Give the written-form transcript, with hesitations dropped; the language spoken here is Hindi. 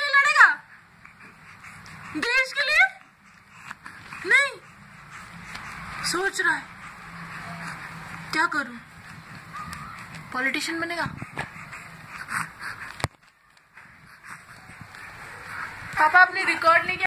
लिए लड़ेगा? देश के लिए नहीं सोच रहा है क्या करूं? पॉलिटिशियन बनेगा? पापा अपनी रिकॉर्ड लेके